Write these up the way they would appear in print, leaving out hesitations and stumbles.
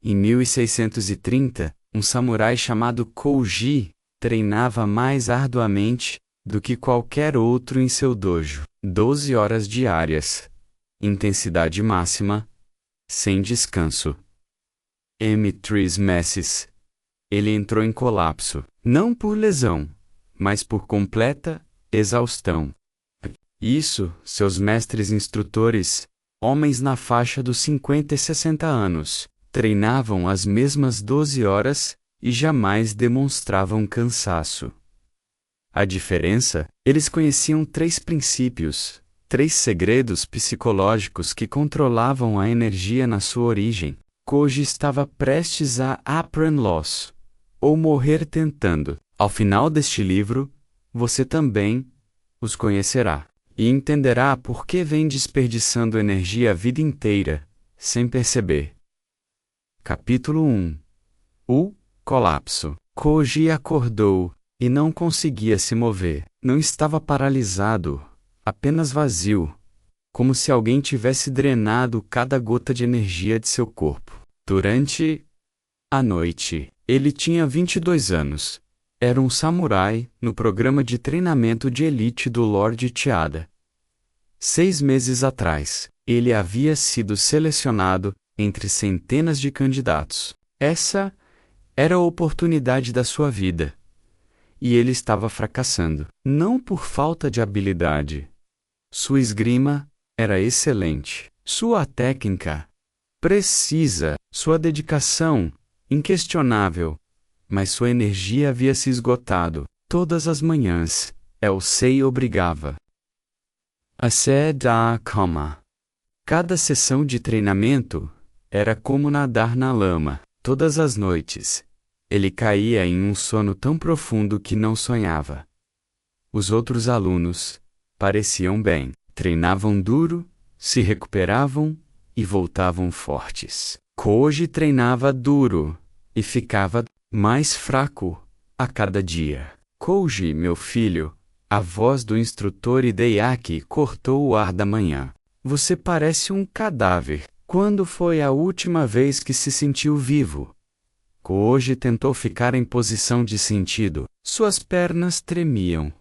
Em 1630, um samurai chamado Kouji treinava mais arduamente do que qualquer outro em seu dojo. 12 horas diárias. Intensidade máxima. Sem descanso. M3 Messes. Ele entrou em colapso, não por lesão, mas por completa exaustão. Isso, seus mestres instrutores, homens na faixa dos 50 e 60 anos, treinavam as mesmas 12 horas e jamais demonstravam cansaço. A diferença? Eles conheciam 3 princípios, 3 segredos psicológicos que controlavam a energia na sua origem. Kouji estava prestes a apprend loss, ou morrer tentando. Ao final deste livro, você também os conhecerá e entenderá por que vem desperdiçando energia a vida inteira, sem perceber. Capítulo 1. O colapso. Kouji acordou e não conseguia se mover. Não estava paralisado, apenas vazio, como se alguém tivesse drenado cada gota de energia de seu corpo. Durante a noite, ele tinha 22 anos. Era um samurai no programa de treinamento de elite do Lord Chiada. 6 meses atrás, ele havia sido selecionado entre centenas de candidatos. Essa era a oportunidade da sua vida. E ele estava fracassando. Não por falta de habilidade. Sua esgrima era excelente. Sua técnica precisa. Sua dedicação inquestionável. Mas sua energia havia se esgotado. Todas as manhãs, Elsei obrigava a sair da cama. Cada sessão de treinamento era como nadar na lama. Todas as noites, ele caía em um sono tão profundo que não sonhava. Os outros alunos pareciam bem. Treinavam duro, se recuperavam e voltavam fortes. Kouji treinava duro e ficava mais fraco a cada dia. Kouji, meu filho, a voz do instrutor Hideaki cortou o ar da manhã. Você parece um cadáver. Quando foi a última vez que se sentiu vivo? Kouji tentou ficar em posição de sentido. Suas pernas tremiam.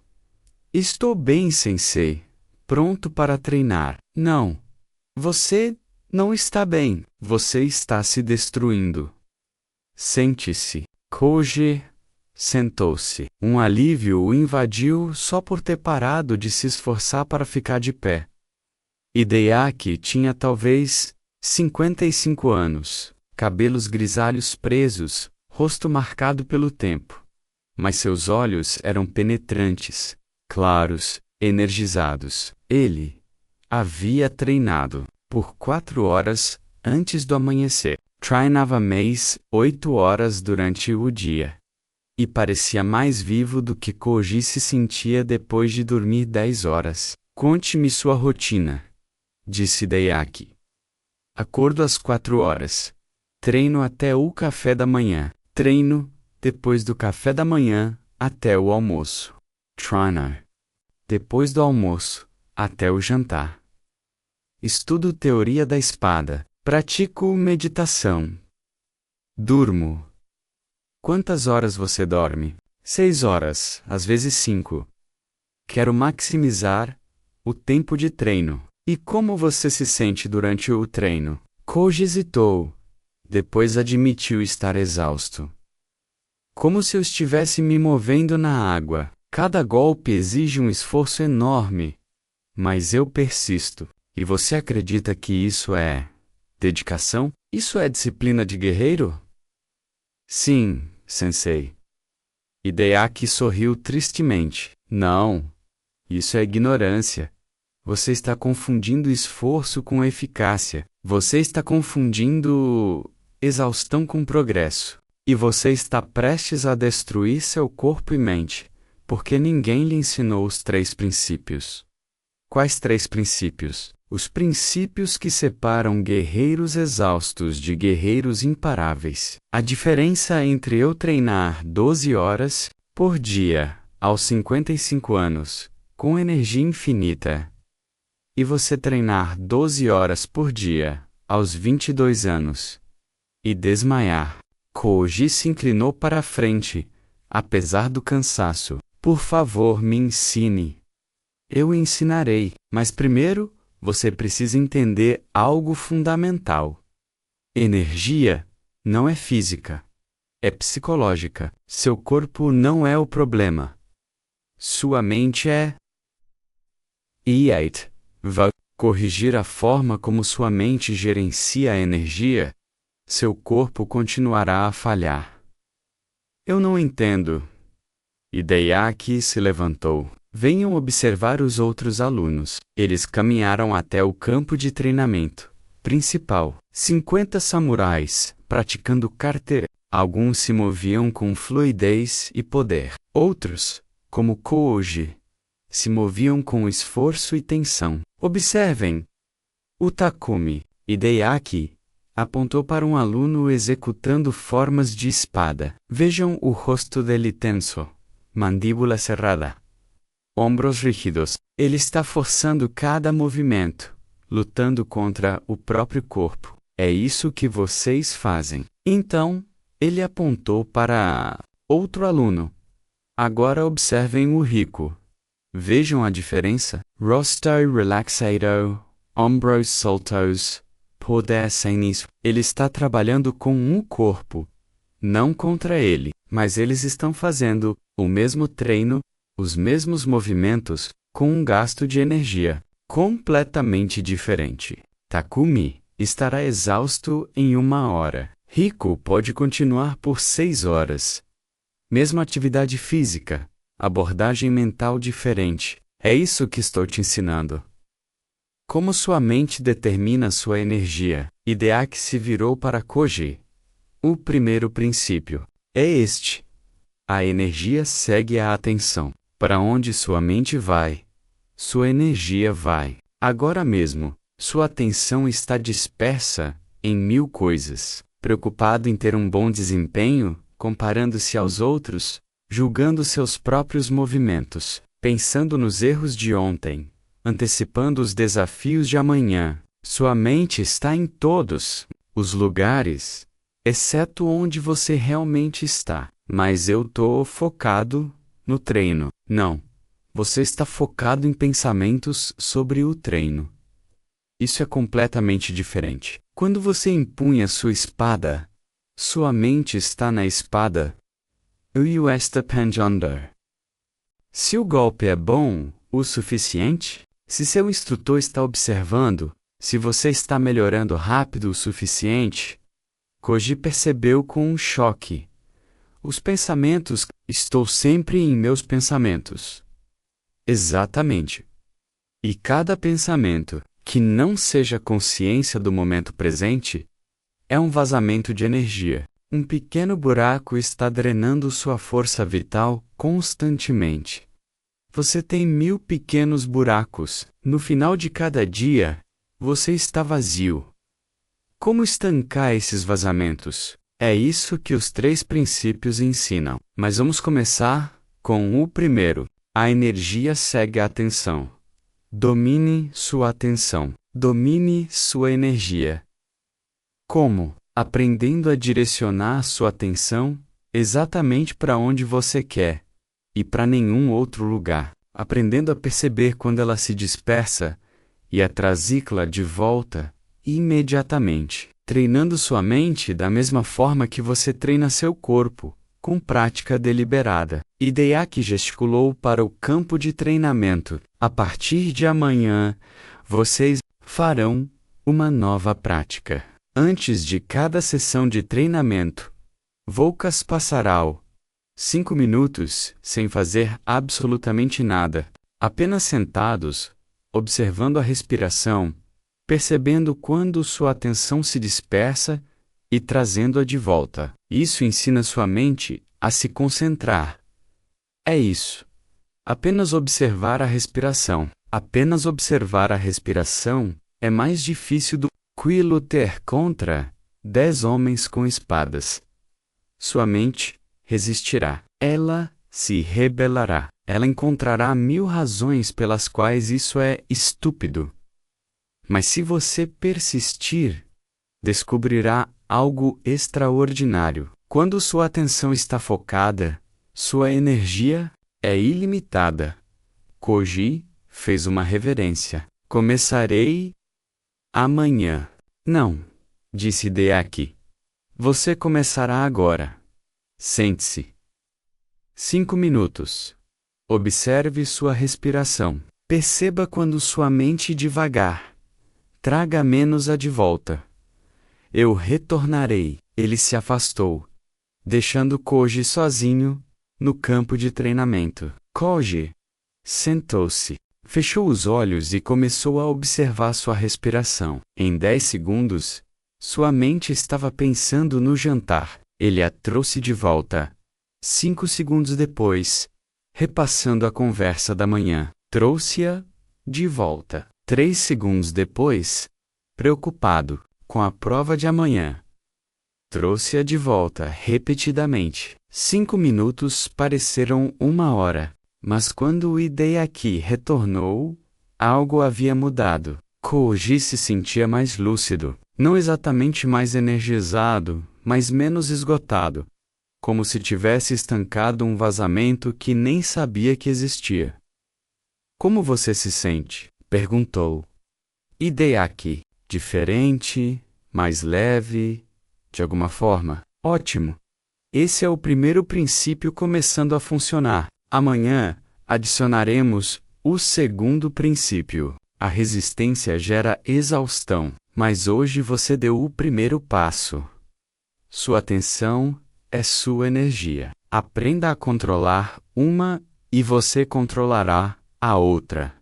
Estou bem, sensei. Pronto para treinar. Não. Você não está bem. Você está se destruindo. Sente-se. Kouji sentou-se. Um alívio o invadiu só por ter parado de se esforçar para ficar de pé. Hideaki tinha talvez 55 anos, cabelos grisalhos presos, rosto marcado pelo tempo. Mas seus olhos eram penetrantes, claros, energizados. Ele havia treinado por 4 horas antes do amanhecer. Treinava mais 8 horas durante o dia. E parecia mais vivo do que Kouji se sentia depois de dormir 10 horas. Conte-me sua rotina, disse Hideaki. Acordo às 4 horas. Treino até o café da manhã. Treino depois do café da manhã até o almoço. Treino depois do almoço até o jantar. Estudo teoria da espada. Pratico meditação. Durmo. Quantas horas você dorme? 6 horas, às vezes 5. Quero maximizar o tempo de treino. E como você se sente durante o treino? Kouji hesitou. Depois admitiu estar exausto. Como se eu estivesse me movendo na água. Cada golpe exige um esforço enorme. Mas eu persisto. E você acredita que isso é dedicação? Isso é disciplina de guerreiro? Sim, sensei. Hideaki sorriu tristemente. Não. Isso é ignorância. Você está confundindo esforço com eficácia. Você está confundindo exaustão com progresso. E você está prestes a destruir seu corpo e mente, porque ninguém lhe ensinou os 3 princípios. Quais 3 princípios? Os princípios que separam guerreiros exaustos de guerreiros imparáveis. A diferença entre eu treinar 12 horas por dia aos 55 anos, com energia infinita, e você treinar 12 horas por dia aos 22 anos, e desmaiar. Koji se inclinou para a frente, apesar do cansaço. Por favor, me ensine. Eu ensinarei, mas primeiro, você precisa entender algo fundamental. Energia não é física. É psicológica. Seu corpo não é o problema. Sua mente é. E8. Vai corrigir a forma como sua mente gerencia a energia. Seu corpo continuará a falhar. Eu não entendo. Hideaki se levantou. Venham observar os outros alunos. Eles caminharam até o campo de treinamento principal. 50 samurais, praticando karte. Alguns se moviam com fluidez e poder. Outros, como Koji, se moviam com esforço e tensão. Observem. O Takumi, Hideaki, apontou para um aluno executando formas de espada. Vejam o rosto dele tenso, mandíbula cerrada, ombros rígidos. Ele está forçando cada movimento, lutando contra o próprio corpo. É isso que vocês fazem. Então, ele apontou para outro aluno. Agora observem o rico. Vejam a diferença. Rosto relaxado, ombros soltos, poder sem isso. Ele está trabalhando com um corpo, não contra ele, mas eles estão fazendo o mesmo treino, os mesmos movimentos, com um gasto de energia completamente diferente. Takumi estará exausto em 1 hora. Rico pode continuar por 6 horas. Mesma atividade física, abordagem mental diferente. É isso que estou te ensinando. Como sua mente determina sua energia? Hideaki se virou para Koji. O primeiro princípio é este. A energia segue a atenção. Para onde sua mente vai, sua energia vai. Agora mesmo, sua atenção está dispersa em 1000 coisas. Preocupado em ter um bom desempenho, comparando-se aos outros, julgando seus próprios movimentos, pensando nos erros de ontem, antecipando os desafios de amanhã. Sua mente está em todos os lugares, exceto onde você realmente está. Mas eu tô focado no treino. Não. Você está focado em pensamentos sobre o treino. Isso é completamente diferente. Quando você empunha sua espada, sua mente está na espada. You está pendendo. Se o golpe é bom o suficiente, se seu instrutor está observando, se você está melhorando rápido o suficiente, Koji percebeu com um choque. Os pensamentos, estou sempre em meus pensamentos. Exatamente. E cada pensamento, que não seja consciência do momento presente, é um vazamento de energia. Um pequeno buraco está drenando sua força vital constantemente. Você tem 1000 pequenos buracos. No final de cada dia, você está vazio. Como estancar esses vazamentos? É isso que os 3 princípios ensinam. Mas vamos começar com o primeiro. A energia segue a atenção. Domine sua atenção. Domine sua energia. Como? Aprendendo a direcionar sua atenção exatamente para onde você quer e para nenhum outro lugar. Aprendendo a perceber quando ela se dispersa e a trazê-la de volta imediatamente. Treinando sua mente da mesma forma que você treina seu corpo, com prática deliberada. Hideaki gesticulou para o campo de treinamento. A partir de amanhã, vocês farão uma nova prática. Antes de cada sessão de treinamento, Volkas passará 5 minutos sem fazer absolutamente nada, apenas sentados, observando a respiração, percebendo quando sua atenção se dispersa e trazendo-a de volta. Isso ensina sua mente a se concentrar. É isso. Apenas observar a respiração. Apenas observar a respiração é mais difícil do que lutar contra 10 homens com espadas. Sua mente resistirá. Ela se rebelará. Ela encontrará 1000 razões pelas quais isso é estúpido. Mas se você persistir, descobrirá algo extraordinário. Quando sua atenção está focada, sua energia é ilimitada. Koji fez uma reverência. Começarei amanhã. Não, disse Hideaki. Você começará agora. Sente-se. 5 minutos. Observe sua respiração. Perceba quando sua mente devagar. Traga menos-a de volta. Eu retornarei. Ele se afastou, deixando Koji sozinho, no campo de treinamento. Koji sentou-se, fechou os olhos e começou a observar sua respiração. Em 10 segundos, sua mente estava pensando no jantar. Ele a trouxe de volta. 5 segundos depois, repassando a conversa da manhã, trouxe-a de volta. 3 segundos depois, preocupado com a prova de amanhã, trouxe-a de volta repetidamente. 5 minutos pareceram 1 hora, mas quando o Hideaki retornou, algo havia mudado. Koji se sentia mais lúcido, não exatamente mais energizado, mas menos esgotado, como se tivesse estancado um vazamento que nem sabia que existia. Como você se sente? Perguntou Hideaki. Diferente, mais leve, de alguma forma. Ótimo! Esse é o primeiro princípio começando a funcionar. Amanhã, adicionaremos o segundo princípio. A resistência gera exaustão, mas hoje você deu o primeiro passo. Sua atenção é sua energia. Aprenda a controlar uma e você controlará a outra.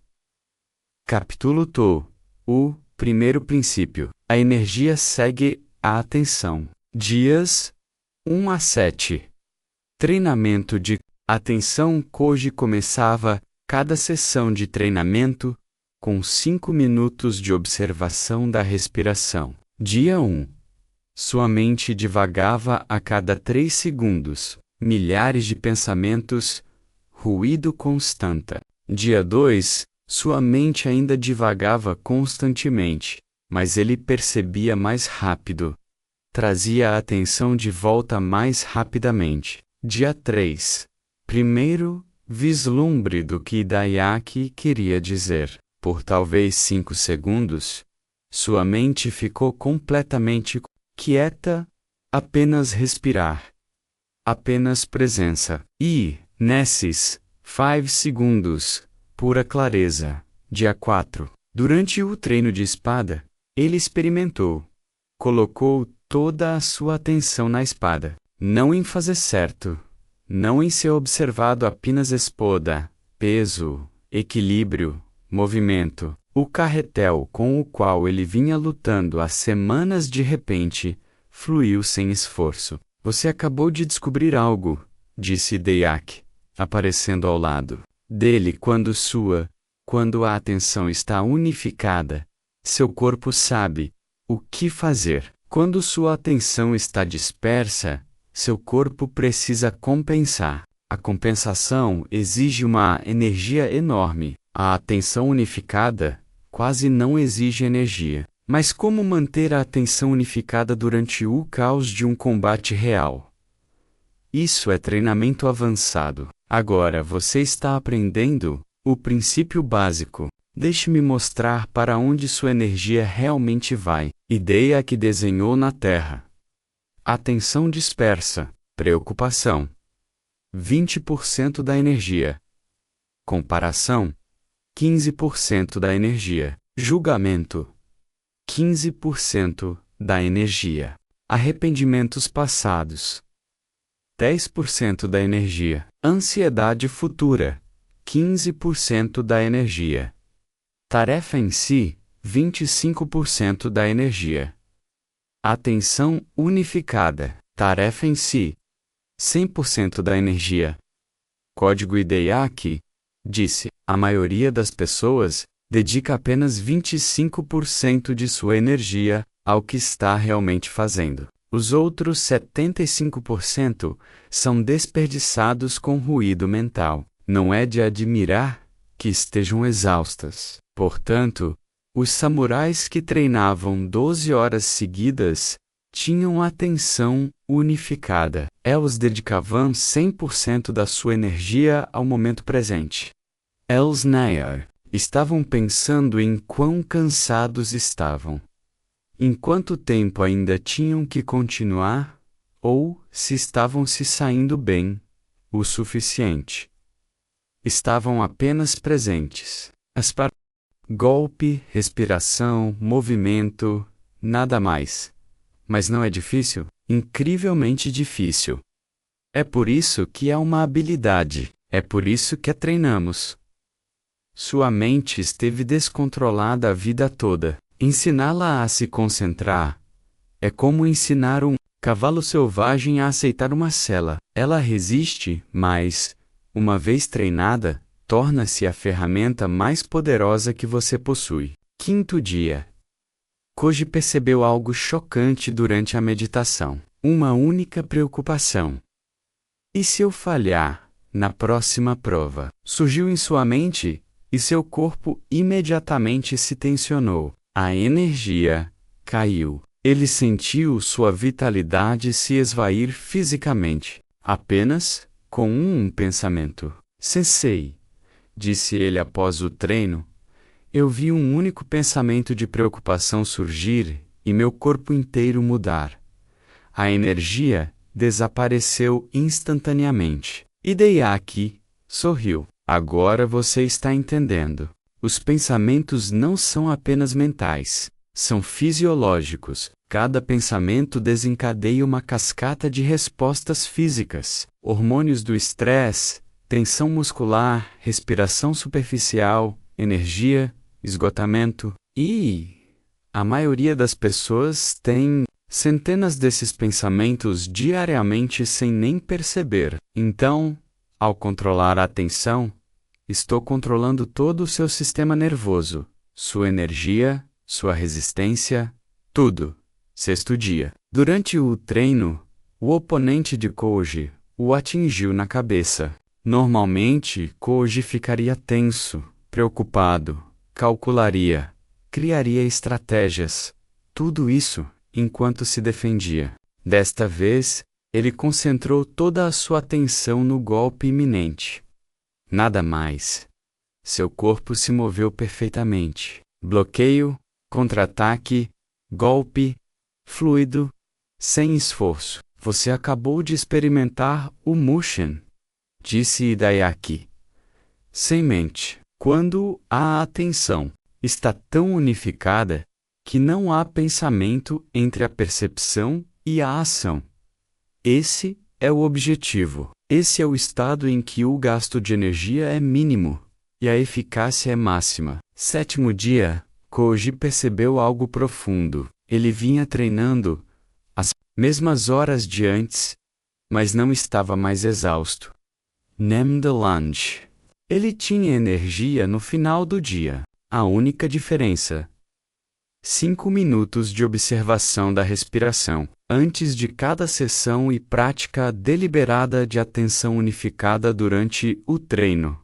Capítulo 2. O primeiro princípio. A energia segue a atenção. Dias 1 a 7. Treinamento de atenção. Koji começava cada sessão de treinamento com 5 minutos de observação da respiração. Dia 1. Sua mente divagava a cada 3 segundos. Milhares de pensamentos, ruído constante. Dia 2. Sua mente ainda divagava constantemente, mas ele percebia mais rápido. Trazia a atenção de volta mais rapidamente. Dia 3. Primeiro vislumbre do que Hideaki queria dizer. Por talvez 5 segundos, sua mente ficou completamente quieta, apenas respirar. Apenas presença. E, nesses 5 segundos, pura clareza. Dia 4. Durante o treino de espada, ele experimentou. Colocou toda a sua atenção na espada. Não em fazer certo. Não em ser observado apenas espada, peso, equilíbrio, movimento. O carretel com o qual ele vinha lutando há semanas de repente, fluiu sem esforço. Você acabou de descobrir algo, disse Hideaki, aparecendo ao lado dele. Quando a atenção está unificada, seu corpo sabe o que fazer. Quando sua atenção está dispersa, seu corpo precisa compensar. A compensação exige uma energia enorme. A atenção unificada quase não exige energia. Mas como manter a atenção unificada durante o caos de um combate real? Isso é treinamento avançado. Agora você está aprendendo o princípio básico. Deixe-me mostrar para onde sua energia realmente vai. Ideia que desenhou na Terra. Atenção dispersa, preocupação. 20% da energia. Comparação. 15% da energia. Julgamento. 15% da energia. Arrependimentos passados. 10% da energia. Ansiedade futura. 15% da energia. Tarefa em si. 25% da energia. Atenção unificada. Tarefa em si. 100% da energia. Código Hideaki disse: a maioria das pessoas dedica apenas 25% de sua energia ao que está realmente fazendo. Os outros 75% são desperdiçados com ruído mental. Não é de admirar que estejam exaustas. Portanto, os samurais que treinavam 12 horas seguidas tinham atenção unificada. Eles dedicavam 100% da sua energia ao momento presente. Eles estavam pensando em quão cansados estavam, em quanto tempo ainda tinham que continuar, ou se estavam se saindo bem o suficiente. Estavam apenas presentes. Golpe, respiração, movimento, nada mais. Mas não é difícil? Incrivelmente difícil. É por isso que é uma habilidade. É por isso que a treinamos. Sua mente esteve descontrolada a vida toda. Ensiná-la a se concentrar é como ensinar um cavalo selvagem a aceitar uma sela. Ela resiste, mas, uma vez treinada, torna-se a ferramenta mais poderosa que você possui. Quinto dia. Koji percebeu algo chocante durante a meditação. Uma única preocupação. E se eu falhar na próxima prova? Surgiu em sua mente, e seu corpo imediatamente se tensionou. A energia caiu. Ele sentiu sua vitalidade se esvair fisicamente, apenas com um pensamento. Sensei, disse ele após o treino, eu vi um único pensamento de preocupação surgir e meu corpo inteiro mudar. A energia desapareceu instantaneamente. Hideaki sorriu. Agora você está entendendo. Os pensamentos não são apenas mentais. São fisiológicos. Cada pensamento desencadeia uma cascata de respostas físicas. Hormônios do estresse, tensão muscular, respiração superficial, energia, esgotamento. E a maioria das pessoas tem centenas desses pensamentos diariamente sem nem perceber. Então, ao controlar a atenção, estou controlando todo o seu sistema nervoso, sua energia, sua resistência, tudo. Sexto dia. Durante o treino, o oponente de Koji o atingiu na cabeça. Normalmente, Koji ficaria tenso, preocupado, calcularia, criaria estratégias. Tudo isso enquanto se defendia. Desta vez, ele concentrou toda a sua atenção no golpe iminente. Nada mais. Seu corpo se moveu perfeitamente. Bloqueio, contra-ataque, golpe, fluido, sem esforço. Você acabou de experimentar o Mushin, disse Hideaki. Sem mente. Quando a atenção está tão unificada que não há pensamento entre a percepção e a ação. Esse é o objetivo. Esse é o estado em que o gasto de energia é mínimo e a eficácia é máxima. Sétimo dia, Koji percebeu algo profundo. Ele vinha treinando as mesmas horas de antes, mas não estava mais exausto. Nem de longe. Ele tinha energia no final do dia. A única diferença: 5 minutos de observação da respiração, antes de cada sessão e prática deliberada de atenção unificada durante o treino.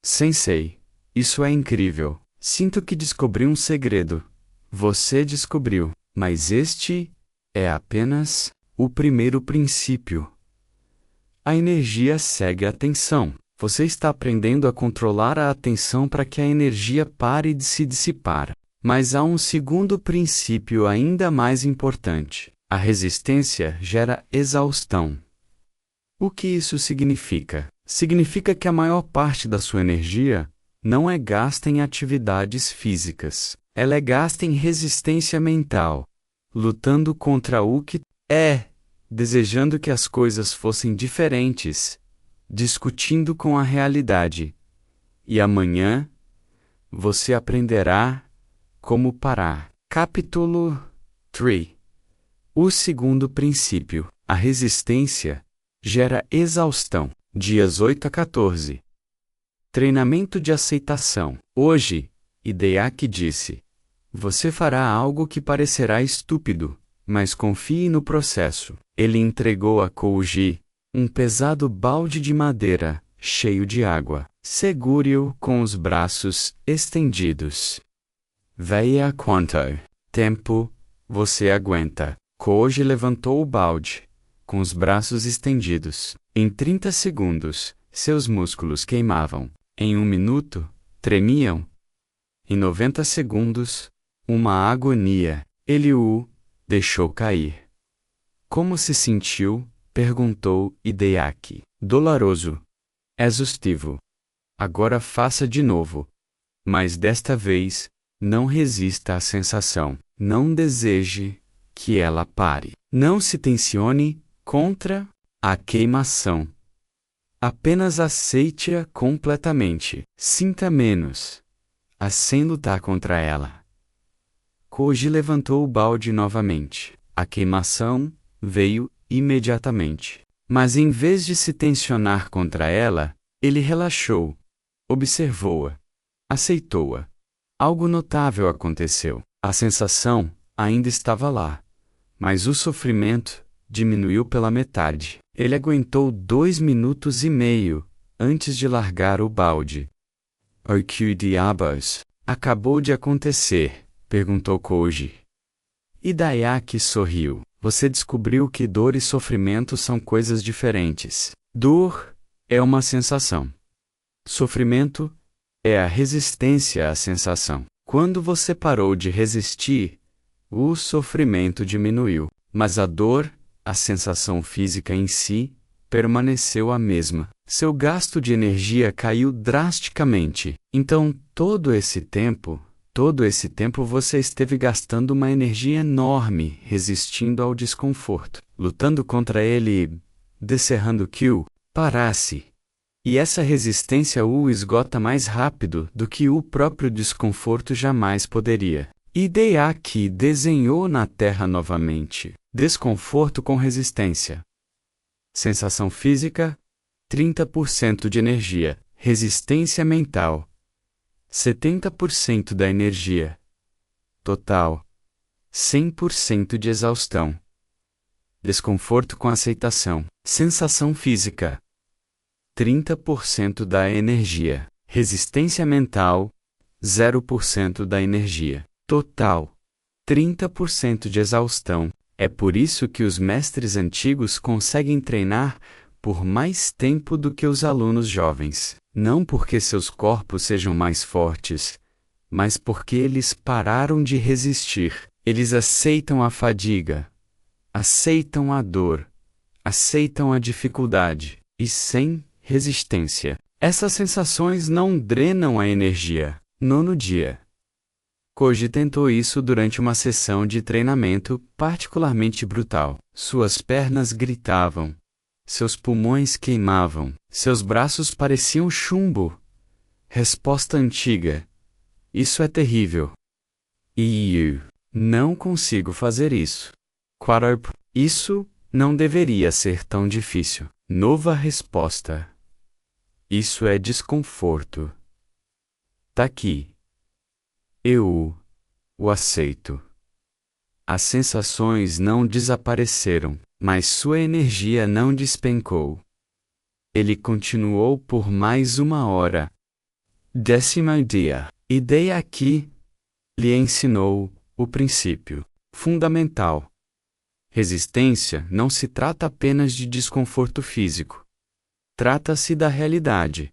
Sensei, isso é incrível. Sinto que descobri um segredo. Você descobriu, mas este é apenas o primeiro princípio. A energia segue a atenção. Você está aprendendo a controlar a atenção para que a energia pare de se dissipar. Mas há um segundo princípio ainda mais importante. A resistência gera exaustão. O que isso significa? Significa que a maior parte da sua energia não é gasta em atividades físicas. Ela é gasta em resistência mental, lutando contra o que é, desejando que as coisas fossem diferentes, discutindo com a realidade. E amanhã, você aprenderá como parar. Capítulo 3. O segundo princípio. A resistência gera exaustão. Dias 8 a 14. Treinamento de aceitação. Hoje, Hideaki disse: você fará algo que parecerá estúpido, mas confie no processo. Ele entregou a Koji um pesado balde de madeira, cheio de água. Segure-o com os braços estendidos. Veja quanto tempo você aguenta. Koji levantou o balde, com os braços estendidos. Em 30 segundos, seus músculos queimavam. Em 1 minuto, tremiam. Em 90 segundos, uma agonia. Ele o deixou cair. Como se sentiu? Perguntou Hideaki. Doloroso. Exaustivo. Agora faça de novo. Mas desta vez, não resista à sensação. Não deseje que ela pare. Não se tensione contra a queimação. Apenas aceite-a completamente. Sinta menos, sem lutar contra ela. Koji levantou o balde novamente. A queimação veio imediatamente. Mas em vez de se tensionar contra ela, ele relaxou, observou-a, aceitou-a. Algo notável aconteceu. A sensação ainda estava lá, mas o sofrimento diminuiu pela metade. Ele aguentou 2 minutos e meio antes de largar o balde. O que diabos acabou de acontecer? Perguntou Koji. Hideaki sorriu. Você descobriu que dor e sofrimento são coisas diferentes. Dor é uma sensação. Sofrimento é a resistência à sensação. Quando você parou de resistir, o sofrimento diminuiu, mas a dor, a sensação física em si, permaneceu a mesma. Seu gasto de energia caiu drasticamente. Então, todo esse tempo você esteve gastando uma energia enorme, resistindo ao desconforto, lutando contra ele e descerrando que o parasse. E essa resistência o esgota mais rápido do que o próprio desconforto jamais poderia. Hideaki desenhou na Terra novamente. Desconforto com resistência. Sensação física, 30% de energia. Resistência mental, 70% da energia. Total, 100% de exaustão. Desconforto com aceitação. Sensação física, 30% da energia. Resistência mental, 0% da energia. Total, 30% de exaustão. É por isso que os mestres antigos conseguem treinar por mais tempo do que os alunos jovens. Não porque seus corpos sejam mais fortes, mas porque eles pararam de resistir. Eles aceitam a fadiga, aceitam a dor, aceitam a dificuldade, e sem resistência. Essas sensações não drenam a energia. 9º dia. Koji tentou isso durante uma sessão de treinamento particularmente brutal. Suas pernas gritavam. Seus pulmões queimavam. Seus braços pareciam chumbo. Resposta antiga. Isso é terrível. E eu não consigo fazer isso. Quarto. Isso não deveria ser tão difícil. Nova resposta. Isso é desconforto. Tá aqui. Eu o aceito. As sensações não desapareceram, mas sua energia não despencou. Ele continuou por mais 1 hora. 10º dia. Hideaki lhe ensinou o princípio fundamental. Resistência não se trata apenas de desconforto físico. Trata-se da realidade.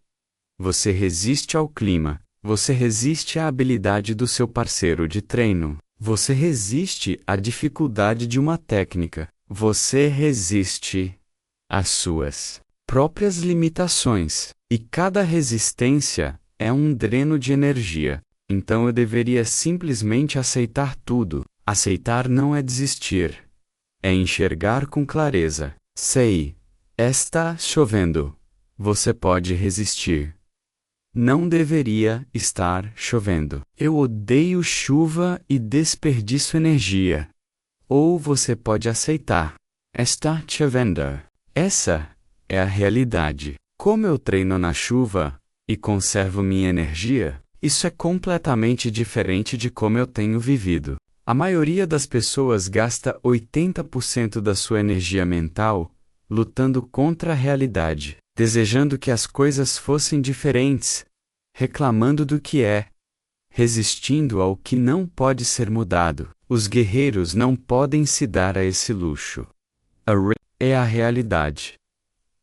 Você resiste ao clima. Você resiste à habilidade do seu parceiro de treino. Você resiste à dificuldade de uma técnica. Você resiste às suas próprias limitações. E cada resistência é um dreno de energia. Então eu deveria simplesmente aceitar tudo. Aceitar não é desistir. É enxergar com clareza. Sei. Está chovendo. Você pode resistir. Não deveria estar chovendo. Eu odeio chuva e desperdiço energia. Ou você pode aceitar. Está chovendo. Essa é a realidade. Como eu treino na chuva e conservo minha energia, isso é completamente diferente de como eu tenho vivido. A maioria das pessoas gasta 80% da sua energia mental lutando contra a realidade, desejando que as coisas fossem diferentes, reclamando do que é, resistindo ao que não pode ser mudado. Os guerreiros não podem se dar a esse luxo. É a realidade.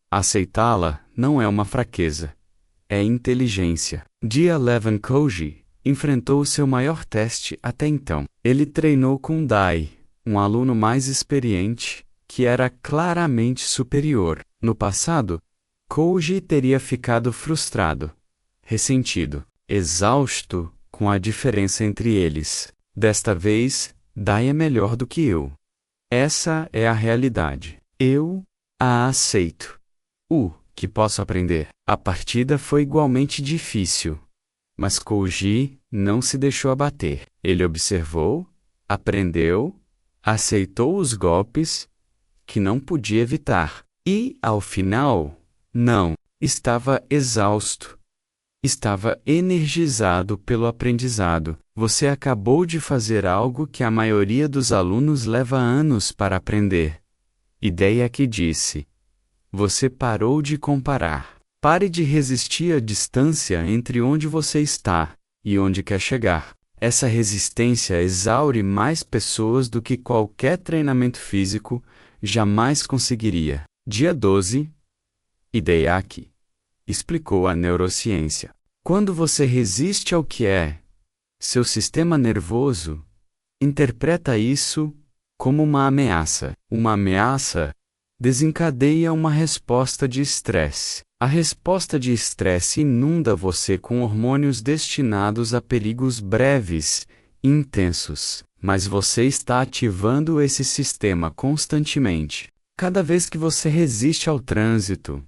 Aceitá-la não é uma fraqueza. É inteligência. Dia 11 Koji enfrentou seu maior teste até então. Ele treinou com Dai, um aluno mais experiente, que era claramente superior. No passado, Koji teria ficado frustrado, ressentido, exausto com a diferença entre eles. Desta vez, Dai é melhor do que eu. Essa é a realidade. Eu a aceito. Que posso aprender. A partida foi igualmente difícil. Mas Koji não se deixou abater. Ele observou, aprendeu, aceitou os golpes que não podia evitar. E, ao final, não, estava exausto. Estava energizado pelo aprendizado. Você acabou de fazer algo que a maioria dos alunos leva anos para aprender. Ideia que disse. Você parou de comparar. Pare de resistir à distância entre onde você está e onde quer chegar. Essa resistência exaure mais pessoas do que qualquer treinamento físico jamais conseguiria. Dia 12. Hideaki explicou a neurociência. Quando você resiste ao que é, seu sistema nervoso interpreta isso como uma ameaça. Uma ameaça desencadeia uma resposta de estresse. A resposta de estresse inunda você com hormônios destinados a perigos breves e intensos, mas você está ativando esse sistema constantemente. Cada vez que você resiste ao trânsito,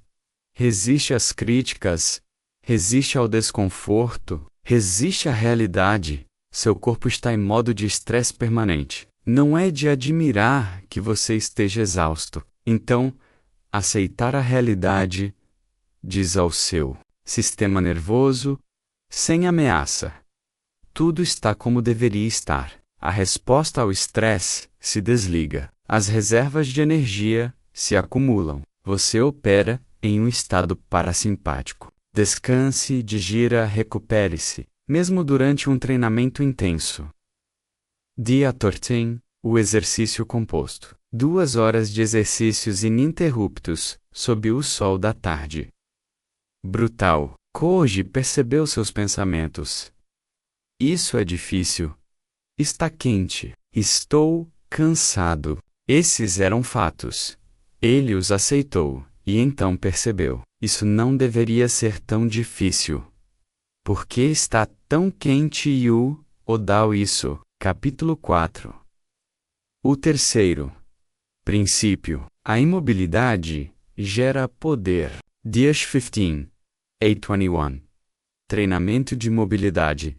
resiste às críticas, resiste ao desconforto, resiste à realidade, seu corpo está em modo de estresse permanente. Não é de admirar que você esteja exausto. Então, aceitar a realidade diz ao seu sistema nervoso, sem ameaça. Tudo está como deveria estar. A resposta ao estresse se desliga. As reservas de energia se acumulam. Você opera em um estado parasimpático. Descanse, digira, recupere-se, mesmo durante um treinamento intenso. Dia 13. O exercício composto. 2 horas de exercícios ininterruptos, sob o sol da tarde. Brutal. Koji percebeu seus pensamentos. Isso é difícil. Está quente. Estou cansado. Esses eram fatos. Ele os aceitou, e então percebeu. Isso não deveria ser tão difícil. Por que está tão quente e Odao isso? Capítulo 4. O terceiro princípio. A imobilidade gera poder. Dias 15. 821. Treinamento de mobilidade.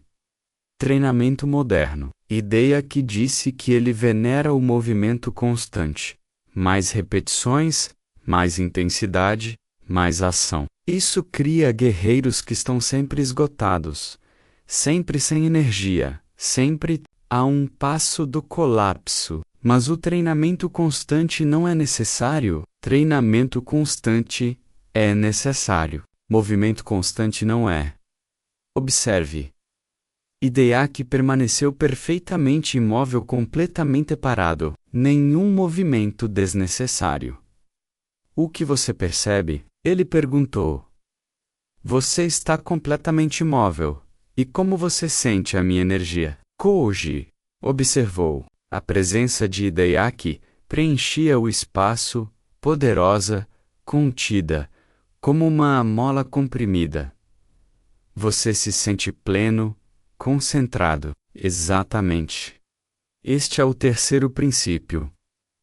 Treinamento moderno. Ideia que disse que ele venera o movimento constante. Mais repetições, mais intensidade, mais ação. Isso cria guerreiros que estão sempre esgotados, sempre sem energia, sempre a um passo do colapso. Mas o treinamento constante não é necessário. Treinamento constante é necessário. Movimento constante não é. Observe. Hideaki permaneceu perfeitamente imóvel, completamente parado. Nenhum movimento desnecessário. O que você percebe? Ele perguntou. Você está completamente imóvel. E como você sente a minha energia? Koji observou. A presença de Hideaki preenchia o espaço, poderosa, contida, como uma mola comprimida. Você se sente pleno, concentrado. Exatamente. Este é o terceiro princípio.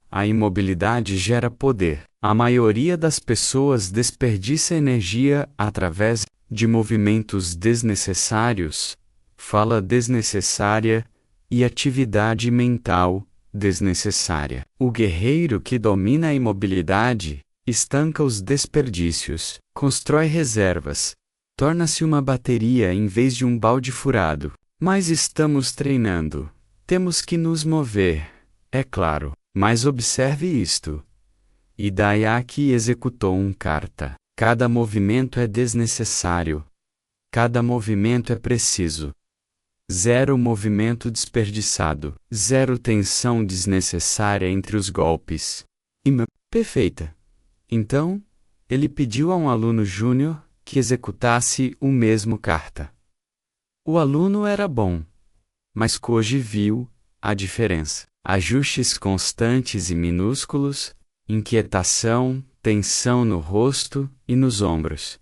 A imobilidade gera poder. A maioria das pessoas desperdiça energia através de movimentos desnecessários, fala desnecessária e atividade mental desnecessária. O guerreiro que domina a imobilidade estanca os desperdícios, constrói reservas, torna-se uma bateria em vez de um balde furado. Mas estamos treinando. Temos que nos mover, é claro. Mas observe isto. Hideaki executou um kata. Cada movimento é desnecessário. Cada movimento é preciso. zero movimento desperdiçado, zero tensão desnecessária entre os golpes. Perfeita. Então, ele pediu a um aluno júnior que executasse o mesmo kata. O aluno era bom, mas Koji viu a diferença. Ajustes constantes e minúsculos, inquietação, tensão no rosto e nos ombros.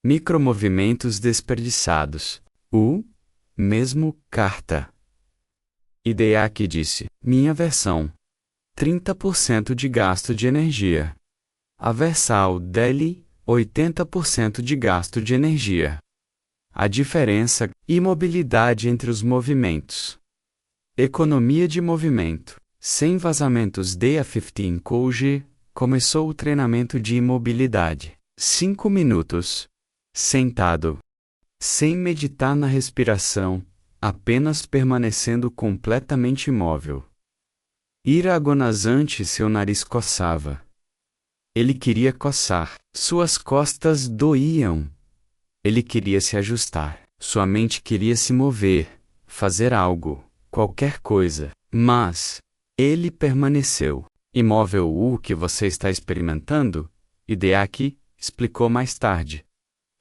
Micromovimentos desperdiçados. O mesmo kata. Hideaki disse: minha versão. 30% de gasto de energia. A versão dele, 80% de gasto de energia. A diferença, imobilidade entre os movimentos. Economia de movimento. Sem vazamentos. Day 15 Koji começou o treinamento de imobilidade. 5 minutos. Sentado. Sem meditar na respiração, apenas permanecendo completamente imóvel. Iragonazante, seu nariz coçava. Ele queria coçar. Suas costas doíam. Ele queria se ajustar. Sua mente queria se mover, fazer algo, qualquer coisa. Mas ele permaneceu. Imóvel. O que você está experimentando? Hideaki explicou mais tarde.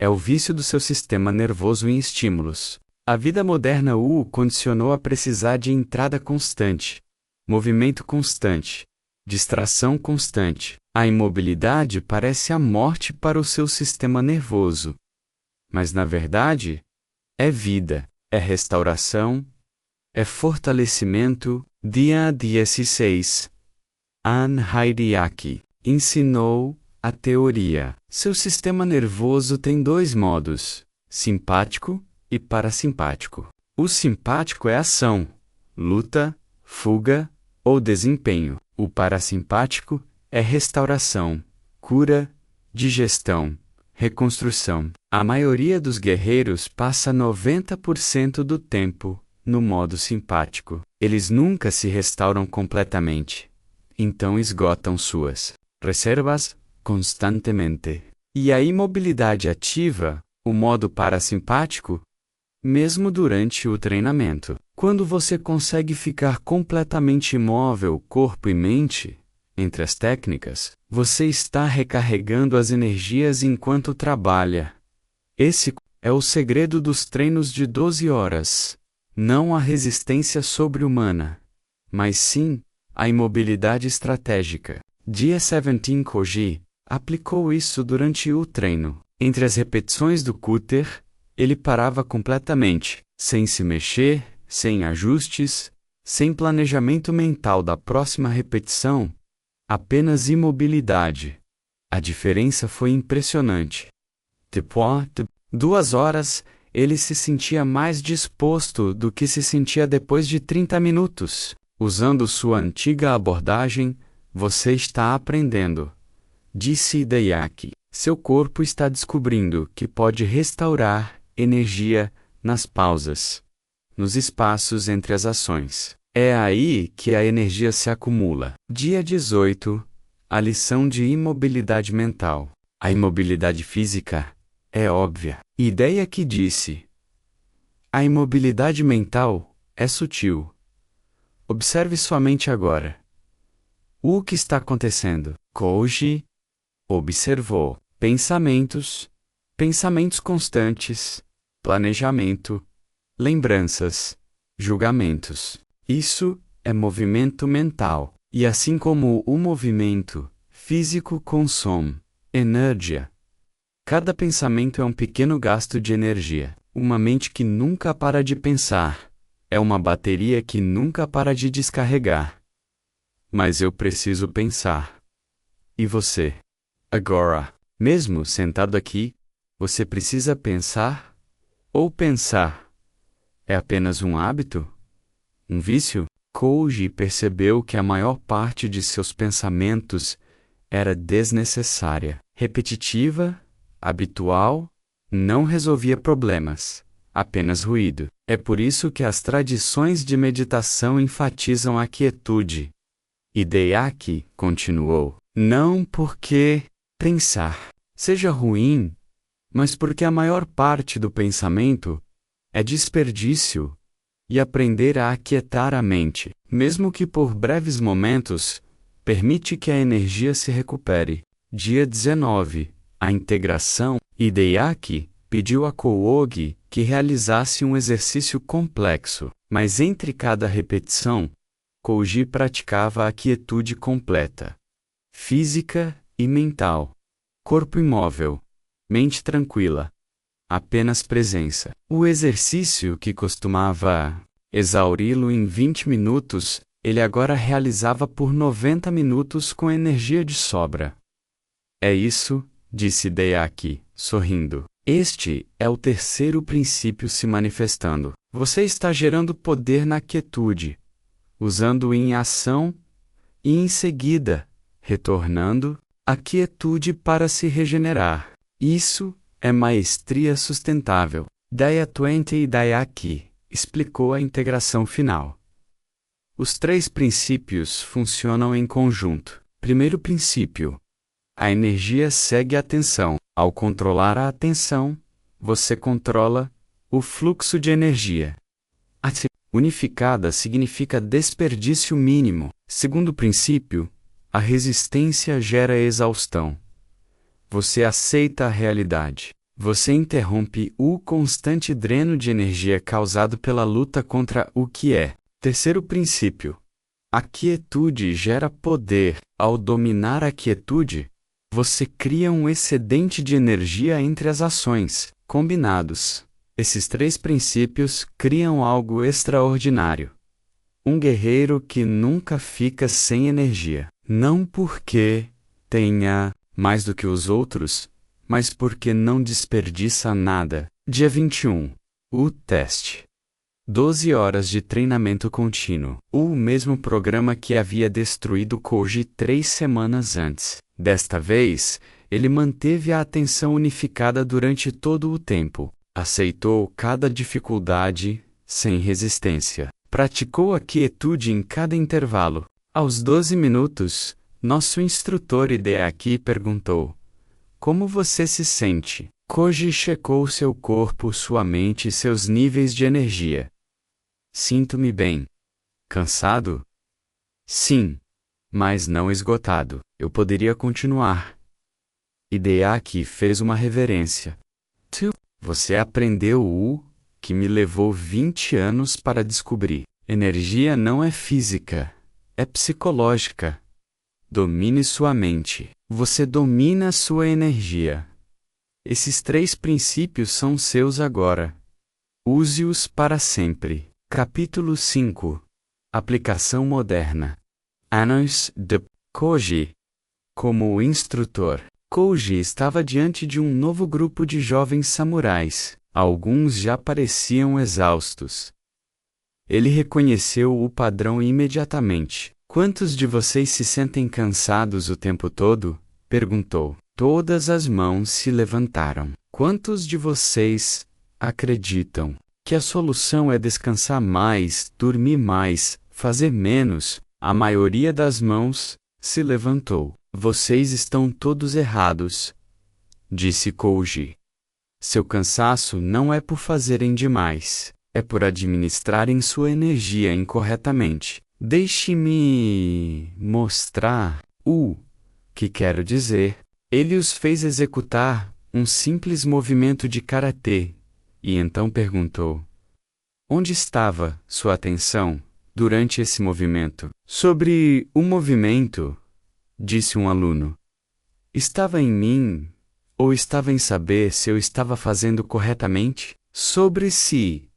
É o vício do seu sistema nervoso em estímulos. A vida moderna o condicionou a precisar de entrada constante, movimento constante, distração constante. A imobilidade parece a morte para o seu sistema nervoso. Mas na verdade, é vida, é restauração, é fortalecimento. Dia 16. An Hideaki ensinou a teoria. Seu sistema nervoso tem dois modos, simpático e parasimpático. O simpático é ação, luta, fuga ou desempenho. O parasimpático é restauração, cura, digestão, reconstrução. A maioria dos guerreiros passa 90% do tempo no modo simpático. Eles nunca se restauram completamente. Então esgotam suas reservas constantemente. E a imobilidade ativa, o modo parasimpático, mesmo durante o treinamento. Quando você consegue ficar completamente imóvel, corpo e mente, entre as técnicas, você está recarregando as energias enquanto trabalha. Esse é o segredo dos treinos de 12 horas. Não a resistência sobre-humana, mas sim a imobilidade estratégica. Dia 17 Koji aplicou isso durante o treino. Entre as repetições do Kutter, ele parava completamente, sem se mexer, sem ajustes, sem planejamento mental da próxima repetição, apenas imobilidade. A diferença foi impressionante. Depois de 2 horas, ele se sentia mais disposto do que se sentia depois de 30 minutos. Usando sua antiga abordagem, você está aprendendo, disse Hideaki. Seu corpo está descobrindo que pode restaurar energia nas pausas, nos espaços entre as ações. É aí que a energia se acumula. Dia 18. A lição de imobilidade mental. A imobilidade física é óbvia. Ideia que disse. A imobilidade mental é sutil. Observe somente agora. O que está acontecendo? Koji observou pensamentos constantes, planejamento, lembranças, julgamentos. Isso é movimento mental. E assim como o movimento físico consome energia, cada pensamento é um pequeno gasto de energia. Uma mente que nunca para de pensar é uma bateria que nunca para de descarregar. Mas eu preciso pensar. E você? Agora, mesmo sentado aqui, você precisa pensar? Ou pensar? É apenas um hábito? Um vício? Koji percebeu que a maior parte de seus pensamentos era desnecessária, repetitiva, habitual, não resolvia problemas, apenas ruído. É por isso que as tradições de meditação enfatizam a quietude. Hideaki continuou, não porque pensar seja ruim, mas porque a maior parte do pensamento é desperdício, e aprender a aquietar a mente, mesmo que por breves momentos, permite que a energia se recupere. Dia 19. A integração. Hideaki pediu a Kouogi que realizasse um exercício complexo, mas entre cada repetição, Kouji praticava a quietude completa. Física e mental. Corpo imóvel. Mente tranquila. Apenas presença. O exercício que costumava exauri-lo em 20 minutos, ele agora realizava por 90 minutos com energia de sobra. É isso, disse Hideaki, sorrindo. Este é o terceiro princípio se manifestando. Você está gerando poder na quietude, usando-o em ação e, em seguida, retornando à quietude para se regenerar. Isso é maestria sustentável. Daya 20 Hideaki explicou a integração final. Os três princípios funcionam em conjunto. Primeiro princípio. A energia segue a atenção. Ao controlar a atenção, você controla o fluxo de energia. Unificada significa desperdício mínimo. Segundo princípio, a resistência gera exaustão. Você aceita a realidade. Você interrompe o constante dreno de energia causado pela luta contra o que é. Terceiro princípio. A quietude gera poder. Ao dominar a quietude, você cria um excedente de energia entre as ações. Combinados, esses três princípios criam algo extraordinário. Um guerreiro que nunca fica sem energia. Não porque tenha mais do que os outros, mas porque não desperdiça nada. Dia 21. O teste. 12 horas de treinamento contínuo. O mesmo programa que havia destruído Kouji 3 semanas antes. Desta vez, ele manteve a atenção unificada durante todo o tempo. Aceitou cada dificuldade, sem resistência. Praticou a quietude em cada intervalo. Aos 12 minutos, nosso instrutor Hideaki perguntou: como você se sente? Kouji checou seu corpo, sua mente e seus níveis de energia. Sinto-me bem. Cansado? Sim, mas não esgotado. Eu poderia continuar. Hideaki fez uma reverência. Você aprendeu o que me levou 20 anos para descobrir. Energia não é física, é psicológica. Domine sua mente. Você domina sua energia. Esses três princípios são seus agora. Use-os para sempre. Capítulo 5. Aplicação moderna. Anos de Kouji. Como o instrutor, Kouji estava diante de um novo grupo de jovens samurais. Alguns já pareciam exaustos. Ele reconheceu o padrão imediatamente. Quantos de vocês se sentem cansados o tempo todo? Perguntou. Todas as mãos se levantaram. Quantos de vocês acreditam que a solução é descansar mais, dormir mais, fazer menos? A maioria das mãos se levantou. Vocês estão todos errados, disse Kouji. Seu cansaço não é por fazerem demais, é por administrarem sua energia incorretamente. Deixe-me mostrar o que quero dizer. Ele os fez executar um simples movimento de karatê, e então perguntou: onde estava sua atenção durante esse movimento? Sobre o movimento, disse um aluno. Estava em mim, ou estava em saber se eu estava fazendo corretamente? Sobre se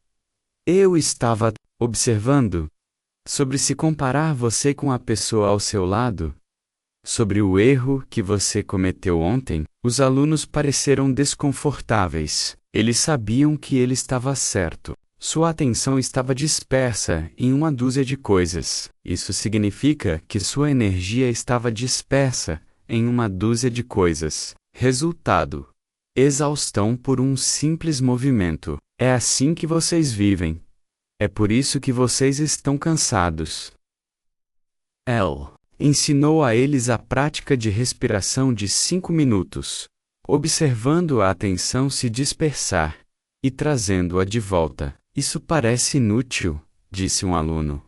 eu estava observando? Sobre se comparar você com a pessoa ao seu lado? Sobre o erro que você cometeu ontem? Os alunos pareceram desconfortáveis. Eles sabiam que ele estava certo. Sua atenção estava dispersa em uma dúzia de coisas. Isso significa que sua energia estava dispersa em uma dúzia de coisas. Resultado: exaustão por um simples movimento. É assim que vocês vivem. É por isso que vocês estão cansados. L. Ensinou a eles a prática de respiração de 5 minutos, observando a atenção se dispersar e trazendo-a de volta. Isso parece inútil, disse um aluno.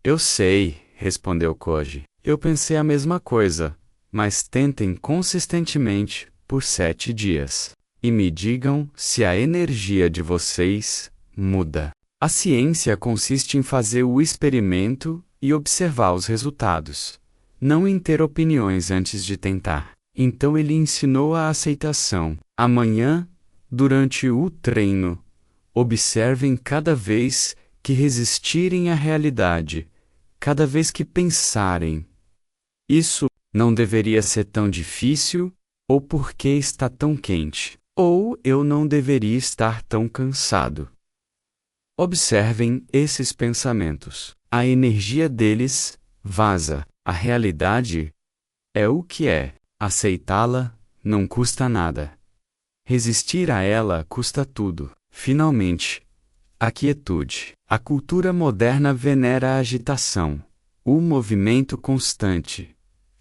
Eu sei, respondeu Koji. Eu pensei a mesma coisa, mas tentem consistentemente por 7 dias. E me digam se a energia de vocês muda. A ciência consiste em fazer o experimento e observar os resultados, não em ter opiniões antes de tentar. Então ele ensinou a aceitação. Amanhã, durante o treino, observem cada vez que resistirem à realidade, cada vez que pensarem: isso não deveria ser tão difícil, ou por que está tão quente, ou eu não deveria estar tão cansado. Observem esses pensamentos. A energia deles vaza. A realidade é o que é. Aceitá-la não custa nada. Resistir a ela custa tudo. Finalmente, a quietude. A cultura moderna venera a agitação, o movimento constante,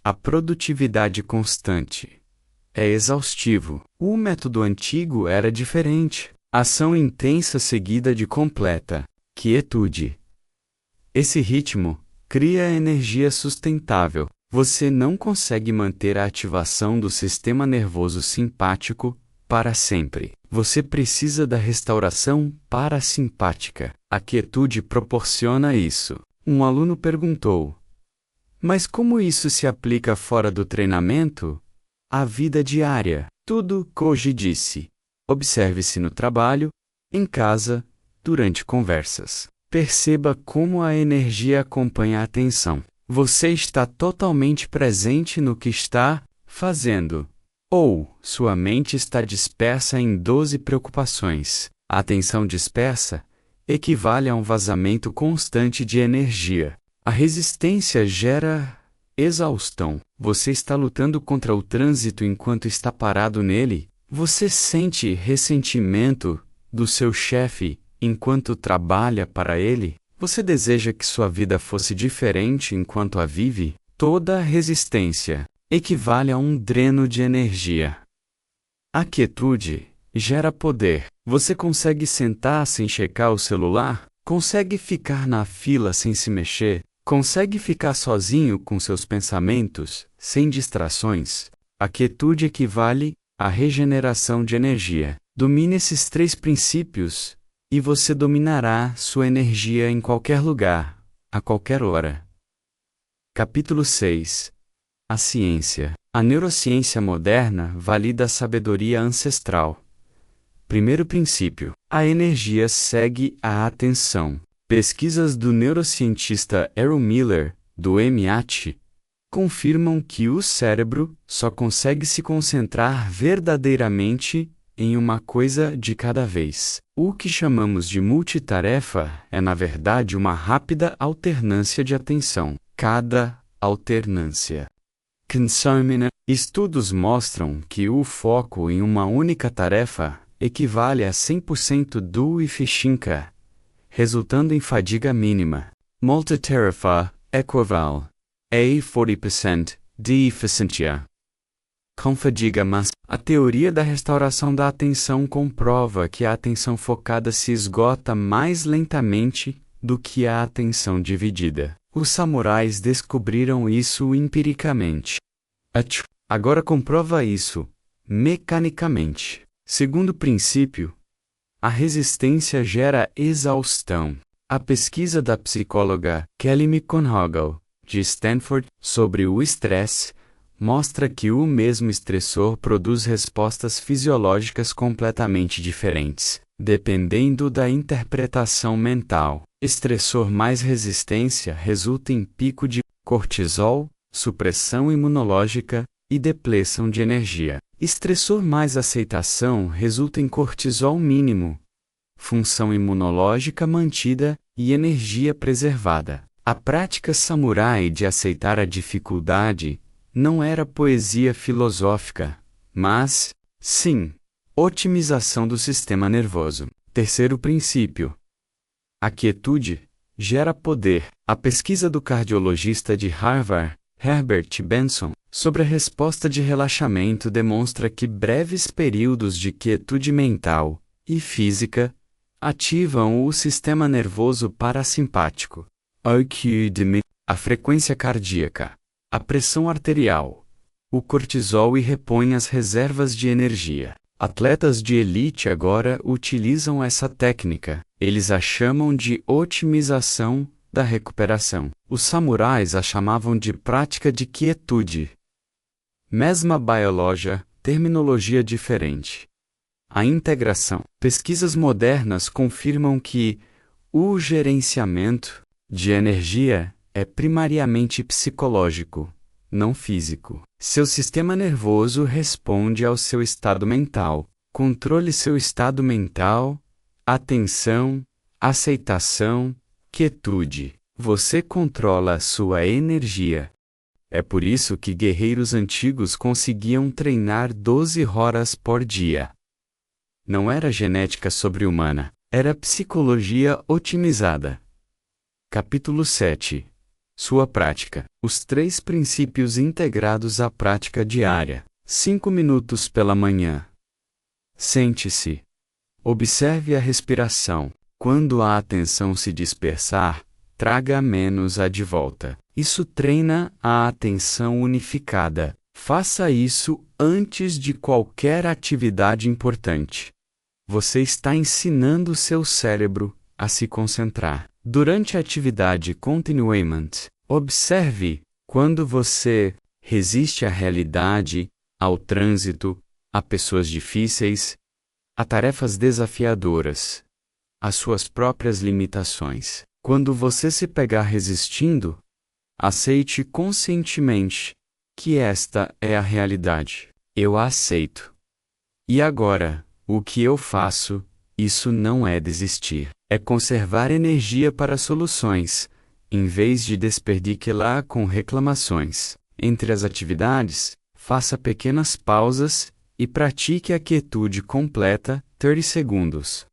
a produtividade constante. É exaustivo. O método antigo era diferente. Ação intensa seguida de completa quietude. Esse ritmo cria energia sustentável. Você não consegue manter a ativação do sistema nervoso simpático para sempre. Você precisa da restauração parasimpática. A quietude proporciona isso. Um aluno perguntou: mas como isso se aplica fora do treinamento? À vida diária. Tudo, Koji disse. Observe-se no trabalho, em casa, durante conversas. Perceba como a energia acompanha a atenção. Você está totalmente presente no que está fazendo. Ou sua mente está dispersa em 12 preocupações. A atenção dispersa equivale a um vazamento constante de energia. A resistência gera exaustão. Você está lutando contra o trânsito enquanto está parado nele. Você sente ressentimento do seu chefe enquanto trabalha para ele? Você deseja que sua vida fosse diferente enquanto a vive? Toda resistência equivale a um dreno de energia. A quietude gera poder. Você consegue sentar sem checar o celular? Consegue ficar na fila sem se mexer? Consegue ficar sozinho com seus pensamentos, sem distrações? A quietude equivale à regeneração de energia. Domine esses 3 princípios e você dominará sua energia em qualquer lugar, a qualquer hora. Capítulo 6. A ciência. A neurociência moderna valida a sabedoria ancestral. Primeiro princípio. A energia segue a atenção. Pesquisas do neurocientista Aaron Miller, do MIT, confirmam que o cérebro só consegue se concentrar verdadeiramente em uma coisa de cada vez. O que chamamos de multitarefa é, na verdade, uma rápida alternância de atenção. Cada alternância. Estudos mostram que o foco em uma única tarefa equivale a 100% do eficiência, resultando em fadiga mínima. Multitarefa equivale a 40% de eficiência. Com fadiga máxima. A teoria da restauração da atenção comprova que a atenção focada se esgota mais lentamente do que a atenção dividida. Os samurais descobriram isso empiricamente. Agora comprova isso mecanicamente. Segundo princípio, a resistência gera exaustão. A pesquisa da psicóloga Kelly McGonigal, de Stanford, sobre o estresse, mostra que o mesmo estressor produz respostas fisiológicas completamente diferentes, dependendo da interpretação mental. Estressor mais resistência resulta em pico de cortisol, supressão imunológica e depleção de energia. Estressor mais aceitação resulta em cortisol mínimo, função imunológica mantida e energia preservada. A prática samurai de aceitar a dificuldade não era poesia filosófica, mas, sim, otimização do sistema nervoso. Terceiro princípio. A quietude gera poder. A pesquisa do cardiologista de Harvard, Herbert Benson, sobre a resposta de relaxamento demonstra que breves períodos de quietude mental e física ativam o sistema nervoso parasimpático, a frequência cardíaca, a pressão arterial, o cortisol e repõem as reservas de energia. Atletas de elite agora utilizam essa técnica. Eles a chamam de otimização da recuperação. Os samurais a chamavam de prática de quietude. Mesma biologia, terminologia diferente. A integração. Pesquisas modernas confirmam que o gerenciamento de energia é primariamente psicológico, não físico. Seu sistema nervoso responde ao seu estado mental. Controle seu estado mental, atenção, aceitação, quietude. Você controla a sua energia. É por isso que guerreiros antigos conseguiam treinar 12 horas por dia. Não era genética sobre-humana, era psicologia otimizada. Capítulo 7. Sua prática. Os 3 princípios integrados à prática diária. 5 minutos pela manhã. Sente-se. Observe a respiração. Quando a atenção se dispersar, traga menos-a de volta. Isso treina a atenção unificada. Faça isso antes de qualquer atividade importante. Você está ensinando seu cérebro a se concentrar. Durante a atividade continuement, observe quando você resiste à realidade, ao trânsito, a pessoas difíceis, a tarefas desafiadoras, às suas próprias limitações. Quando você se pegar resistindo, aceite conscientemente que esta é a realidade. Eu a aceito. E agora, o que eu faço? Isso não é desistir. É conservar energia para soluções, em vez de desperdiquá-la com reclamações. Entre as atividades, faça pequenas pausas e pratique a quietude completa, 30 segundos.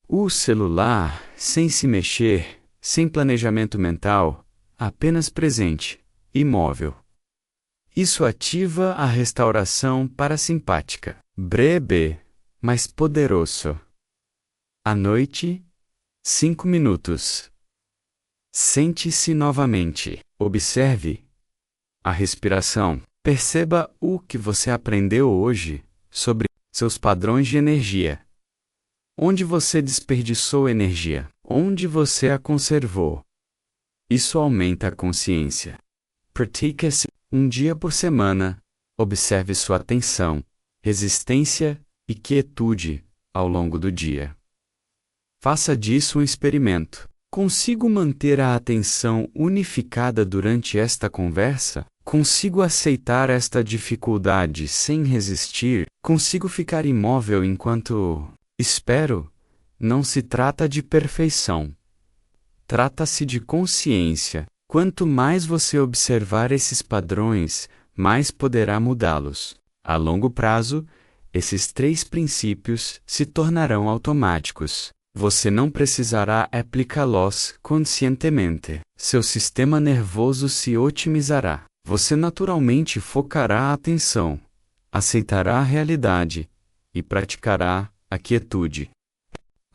O celular, sem se mexer, sem planejamento mental, apenas presente, imóvel. Isso ativa a restauração parasimpática. Breve, mas poderoso. À noite, 5 minutos. Sente-se novamente. Observe a respiração. Perceba o que você aprendeu hoje sobre seus padrões de energia. Onde você desperdiçou energia? Onde você a conservou? Isso aumenta a consciência. Pratique-se um dia por semana. Observe sua atenção, resistência e quietude ao longo do dia. Faça disso um experimento. Consigo manter a atenção unificada durante esta conversa? Consigo aceitar esta dificuldade sem resistir? Consigo ficar imóvel enquanto espero? Não se trata de perfeição. Trata-se de consciência. Quanto mais você observar esses padrões, mais poderá mudá-los. A longo prazo, esses 3 princípios se tornarão automáticos. Você não precisará aplicá-los conscientemente. Seu sistema nervoso se otimizará. Você naturalmente focará a atenção, aceitará a realidade e praticará a quietude.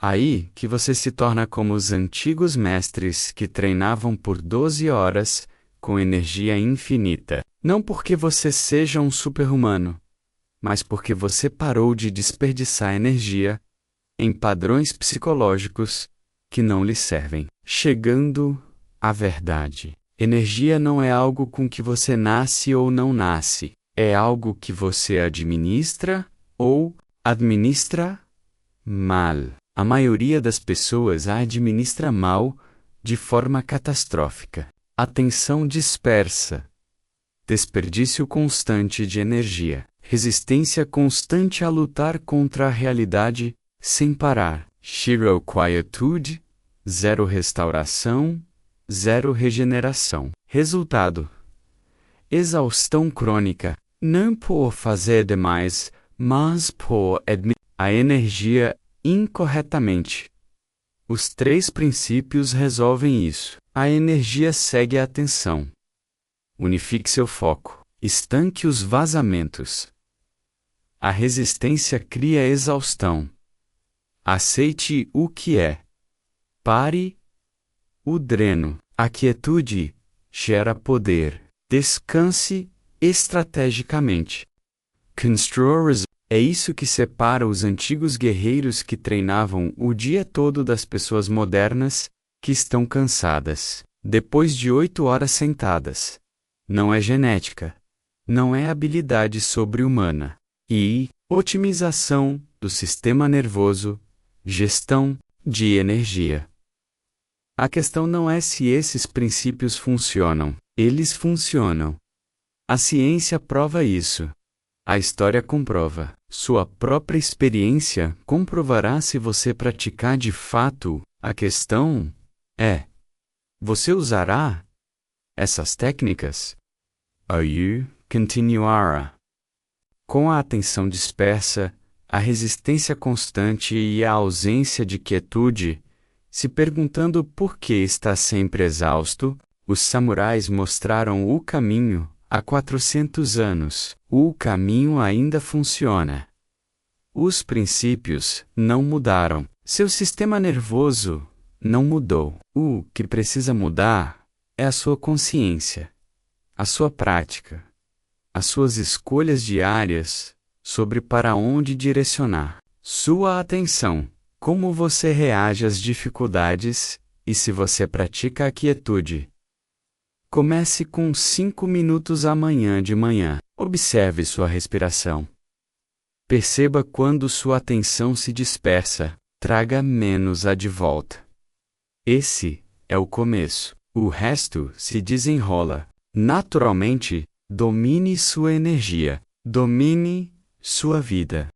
Aí que você se torna como os antigos mestres que treinavam por 12 horas com energia infinita. Não porque você seja um super-humano, mas porque você parou de desperdiçar energia em padrões psicológicos que não lhe servem. Chegando à verdade. Energia não é algo com que você nasce ou não nasce. É algo que você administra ou administra mal. A maioria das pessoas a administra mal de forma catastrófica. Atenção dispersa. Desperdício constante de energia. Resistência constante a lutar contra a realidade sem parar. Zero quietude, zero restauração, zero regeneração. Resultado: exaustão crônica. Não por fazer demais, mas por admitir a energia incorretamente. Os 3 princípios resolvem isso. A energia segue a atenção. Unifique seu foco. Estanque os vazamentos. A resistência cria exaustão. Aceite o que é. Pare o dreno. A quietude gera poder. Descanse estrategicamente. Construa. É isso que separa os antigos guerreiros que treinavam o dia todo das pessoas modernas, que estão cansadas, depois de 8 horas sentadas. Não é genética. Não é habilidade sobre-humana. E otimização do sistema nervoso, gestão de energia. A questão não é se esses princípios funcionam. Eles funcionam. A ciência prova isso. A história comprova. Sua própria experiência comprovará se você praticar de fato. A questão é: você usará essas técnicas? Continuará. Com a atenção dispersa, a resistência constante e a ausência de quietude, se perguntando por que está sempre exausto, os samurais mostraram o caminho há 400 anos. O caminho ainda funciona. Os princípios não mudaram. Seu sistema nervoso não mudou. O que precisa mudar é a sua consciência, a sua prática, as suas escolhas diárias sobre para onde direcionar sua atenção, como você reage às dificuldades e se você pratica a quietude. Comece com 5 minutos amanhã de manhã. Observe sua respiração. Perceba quando sua atenção se dispersa, traga menos-a de volta. Esse é o começo. O resto se desenrola. Naturalmente, domine sua energia. Domine sua vida.